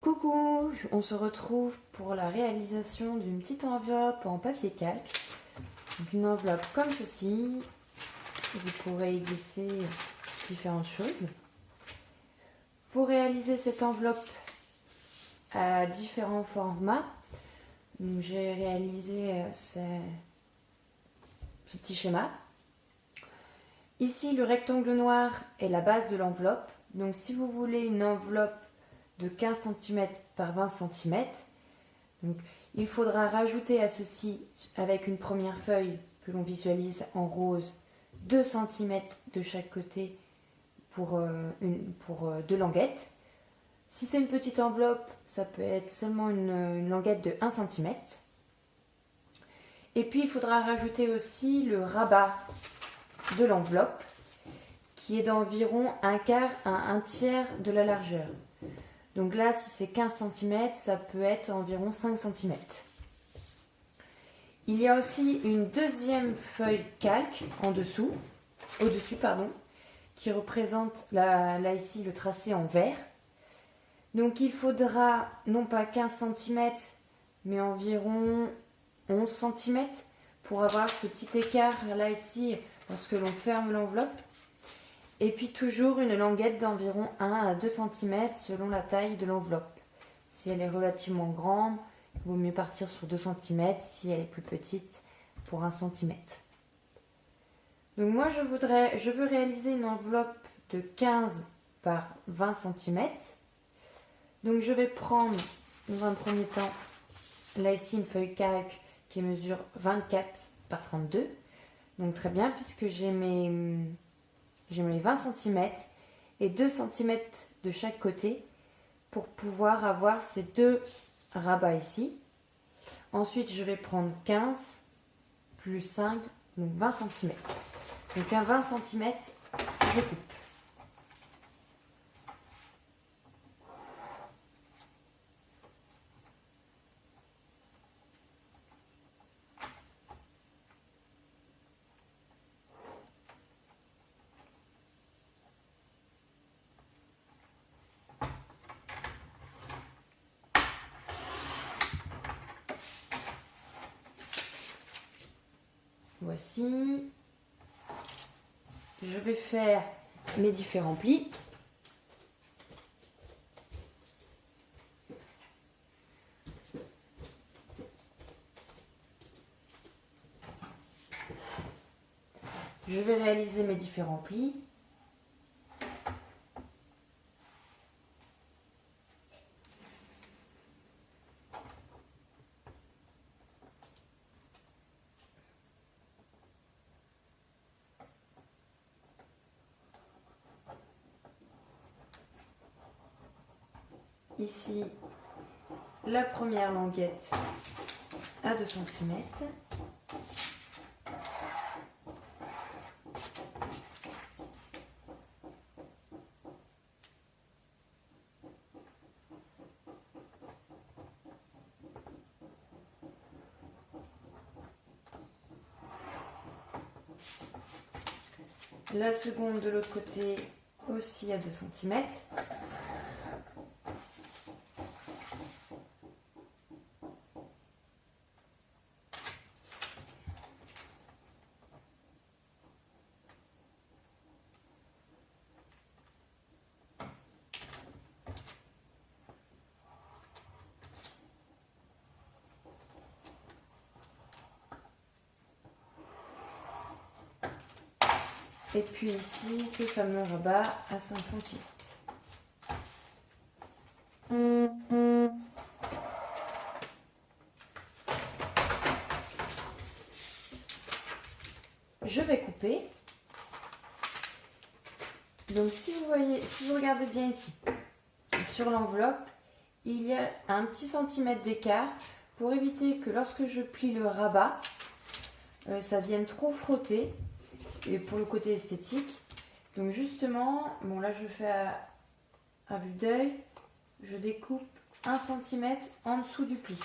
Coucou, on se retrouve pour la réalisation d'une petite enveloppe en papier calque. Donc une enveloppe comme ceci, vous pourrez y glisser différentes choses. Pour réaliser cette enveloppe à différents formats, j'ai réalisé ce petit schéma. Ici, le rectangle noir est la base de l'enveloppe. Donc si vous voulez une enveloppe de 15 cm par 20 cm, donc, il faudra rajouter à ceci, avec une première feuille que l'on visualise en rose, 2 cm de chaque côté pour 2 languettes. Si c'est une petite enveloppe, ça peut être seulement une languette de 1 cm. Et puis il faudra rajouter aussi le rabat de l'enveloppe, qui est d'environ un quart à un tiers de la largeur. Donc là, si c'est 15 cm, ça peut être environ 5 cm. Il y a aussi une deuxième feuille calque au-dessus, qui représente là ici le tracé en vert. Donc il faudra non pas 15 cm, mais environ 11 cm pour avoir ce petit écart là ici lorsque l'on ferme l'enveloppe. Et puis toujours une languette d'environ 1 à 2 cm selon la taille de l'enveloppe. Si elle est relativement grande, il vaut mieux partir sur 2 cm. Si elle est plus petite, pour 1 cm. Donc moi je veux réaliser une enveloppe de 15 par 20 cm. Donc je vais prendre dans un premier temps, là ici une feuille calque qui mesure 24 par 32. Donc très bien, puisque j'ai mes 20 cm et 2 cm de chaque côté pour pouvoir avoir ces deux rabats ici. Ensuite, je vais prendre 15 plus 5, donc 20 cm. Donc un 20 cm, je coupe. Voici. Je vais faire mes différents plis. Je vais réaliser mes différents plis. Ici, la première languette à 2 cm. La seconde de l'autre côté aussi à 2 cm. Et puis ici, ce fameux rabat à 5 cm. Je vais couper. Donc si vous regardez bien ici, sur l'enveloppe, il y a un petit centimètre d'écart pour éviter que lorsque je plie le rabat, ça vienne trop frotter. Et pour le côté esthétique, donc justement, bon là je fais à vue d'œil, je découpe 1 cm en dessous du pli.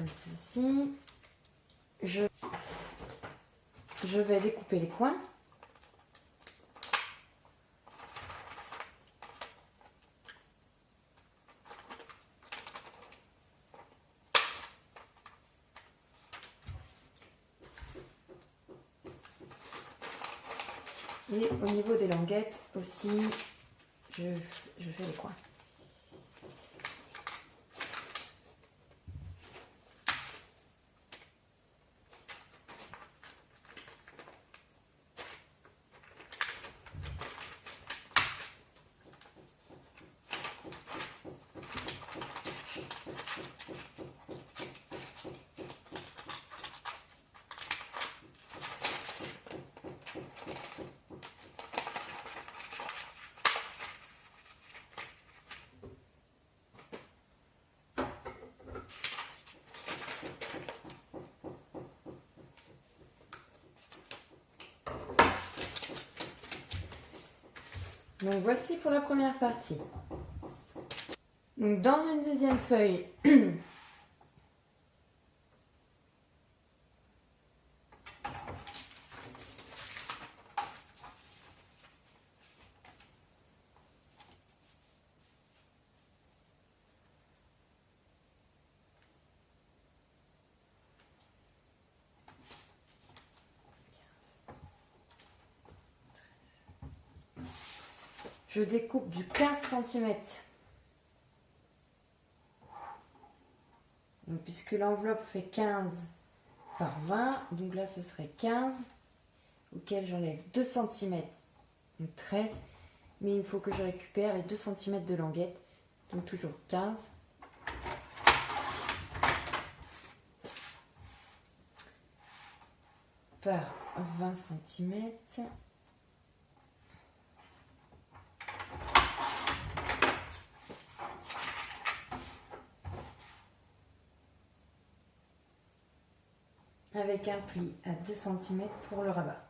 comme ceci. Je vais découper les coins. Et au niveau des languettes aussi, je fais les coins. Donc voici pour la première partie. Donc dans une deuxième feuille, je découpe du 15 cm. Donc, puisque l'enveloppe fait 15 par 20, donc là ce serait 15, auquel j'enlève 2 cm, donc 13, mais il faut que je récupère les 2 cm de languette, donc toujours 15. Par 20 cm. Avec un pli à 2 cm pour le rabat.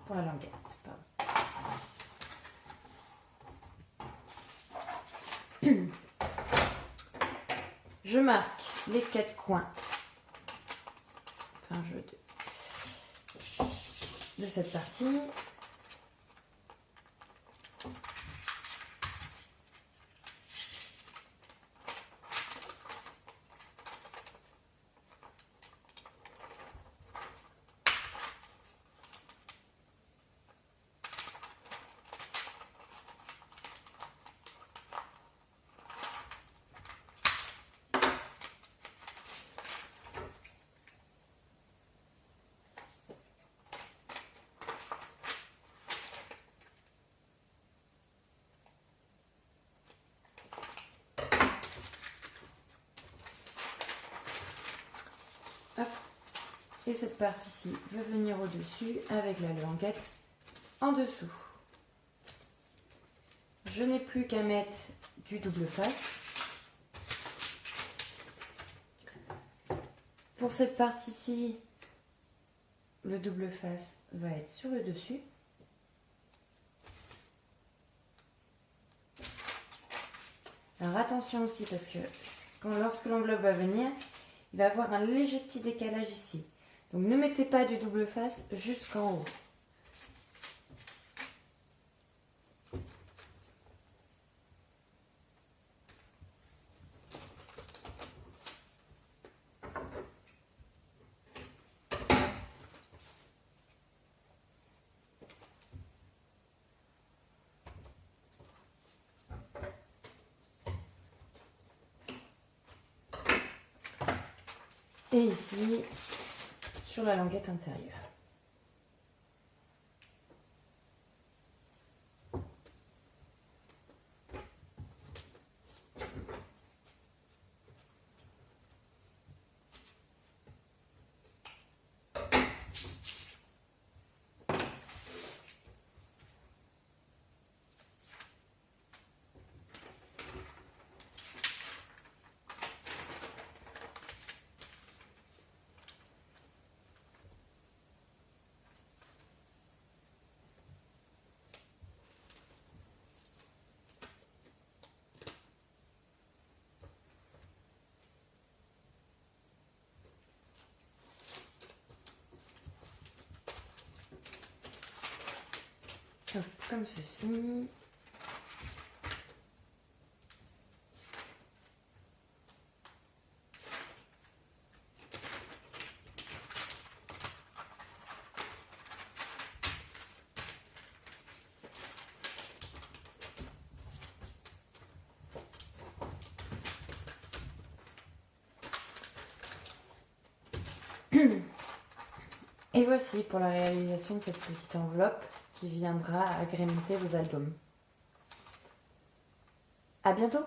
Pour la languette, pardon. Je marque les 4 coins. Enfin, de cette partie. Hop. Et cette partie-ci va venir au-dessus avec la languette en dessous. Je n'ai plus qu'à mettre du double face. Pour cette partie-ci, le double face va être sur le dessus. Alors attention aussi parce que lorsque l'enveloppe va venir, il va y avoir un léger petit décalage ici. Donc ne mettez pas du double face jusqu'en haut. Et ici, sur la languette intérieure. comme ceci. Et voici pour la réalisation de cette petite enveloppe qui viendra agrémenter vos albums. À bientôt!